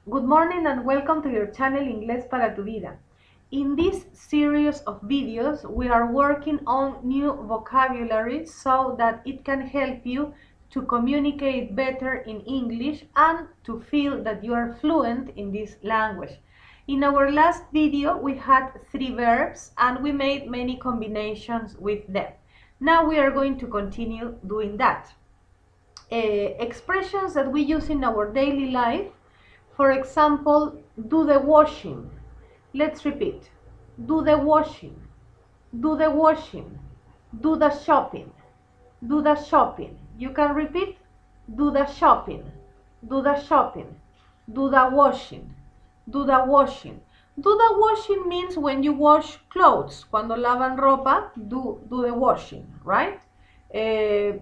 Good morning and welcome to your channel Inglés para tu vida. In this series of videos, we are working on new vocabulary so that it can help you to communicate better in English and to feel that you are fluent in this language. In our last video, we had 3 verbs and we made many combinations with them. Now we are going to continue doing that. Expressions that we use in our daily life. For example, do the washing. Let's repeat. Do the washing. Do the washing. Do the shopping. Do the shopping. You can repeat. Do the shopping. Do the shopping. Do the washing. Do the washing. Do the washing means when you wash clothes. Cuando lavan ropa, do the washing, right? Do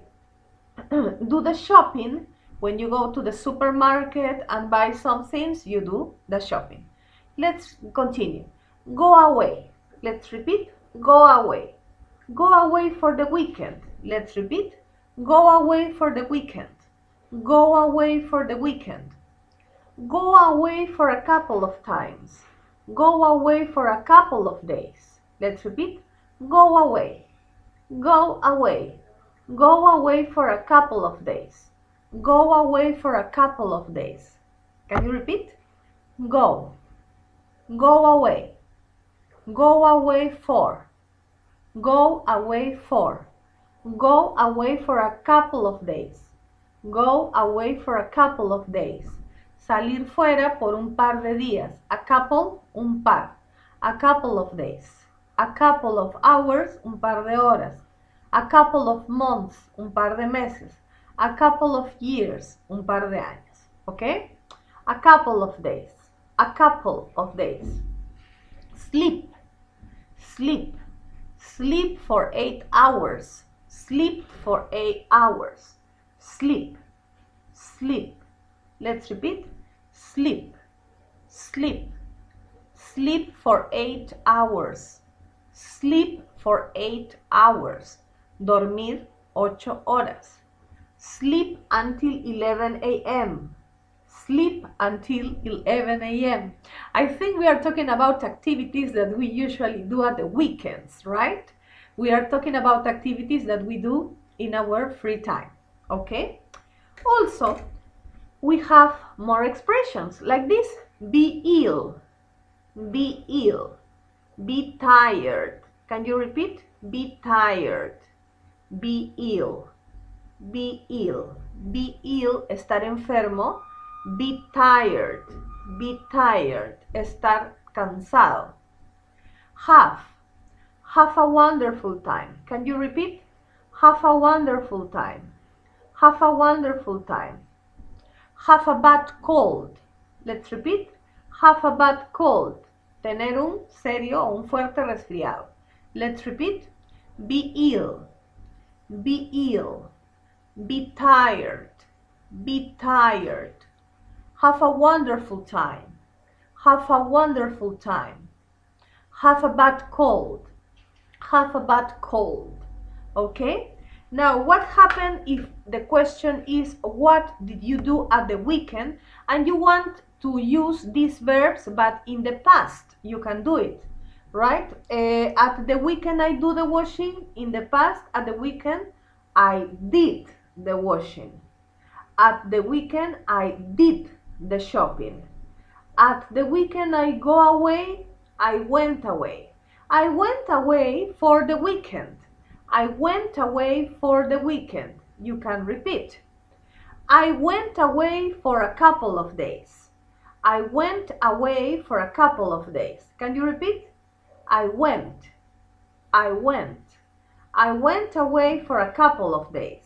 the shopping. When you go to the supermarket and buy some things, you do the shopping. Let's continue. Go away. Let's repeat. Go away. Go away for the weekend. Let's repeat. Go away for the weekend. Go away for the weekend. Go away for a couple of times. Go away for a couple of days. Let's repeat. Go away. Go away. Go away for a couple of days. Go away for a couple of days. Can you repeat? Go. Go away. Go away for. Go away for. Go away for a couple of days. Go away for a couple of days. Salir fuera por un par de días. A couple, un par. A couple of days. A couple of hours, un par de horas. A couple of months, un par de meses. A couple of years, un par de años, okay? A couple of days, a couple of days. Sleep, sleep, sleep for 8 hours, sleep for 8 hours. Sleep, sleep. Let's repeat. Sleep, sleep, sleep for 8 hours. Sleep for 8 hours. Dormir 8 horas. Sleep until 11 a.m. Sleep until 11 a.m. I think we are talking about activities that we usually do at the weekends, right? We are talking about activities that we do in our free time, okay? Also, we have more expressions like this. Be ill, be ill, be tired. Can you repeat? Be tired, be ill. Be ill. Be ill, estar enfermo. Be tired. Be tired, estar cansado. Have. Have a wonderful time. Can you repeat? Have a wonderful time. Have a wonderful time. Have a bad cold. Let's repeat. Have a bad cold. Tener un serio o un fuerte resfriado. Let's repeat. Be ill. Be ill. Be tired. Be tired. Have a wonderful time. Have a wonderful time. Have a bad cold. Have a bad cold. Okay? Now, what happened if the question is, what did you do at the weekend? And you want to use these verbs, but in the past, you can do it, right? At the weekend, I do the washing. In the past, at the weekend, I did the washing. At the weekend, I did the shopping. At the weekend, I go away. I went away. I went away for the weekend. I went away for the weekend. You can repeat. I went away for a couple of days. I went away for a couple of days. Can you repeat? I went. I went. I went away for a couple of days.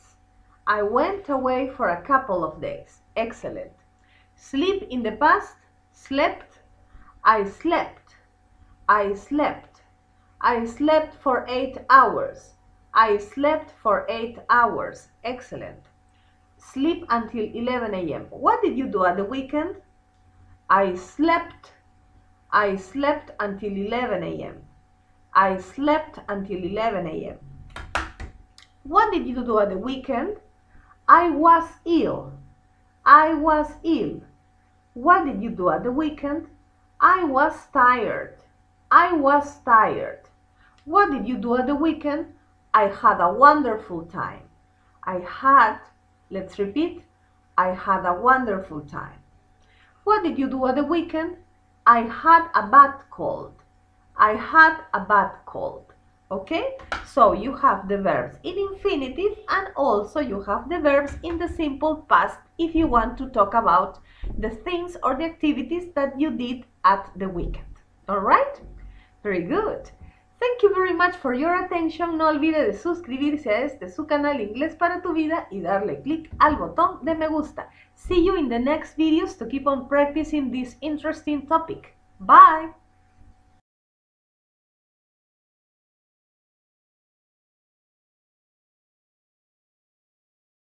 I went away for a couple of days. Excellent. Sleep in the past. Slept. I slept. I slept. I slept for 8 hours. I slept for 8 hours. Excellent. Sleep until 11 a.m. What did you do at the weekend? I slept. I slept until 11 a.m. I slept until 11 a.m. What did you do at the weekend? I was ill. I was ill. What did you do at the weekend? I was tired. I was tired. What did you do at the weekend? I had a wonderful time. I had, let's repeat, I had a wonderful time. What did you do at the weekend? I had a bad cold. I had a bad cold. Okay? So you have the verbs in infinitive and also you have the verbs in the simple past if you want to talk about the things or the activities that you did at the weekend. Alright? Very good. Thank you very much for your attention. No olvide de suscribirse a su canal Inglés para tu vida y darle clic al botón de me gusta. See you in the next videos to keep on practicing this interesting topic. Bye!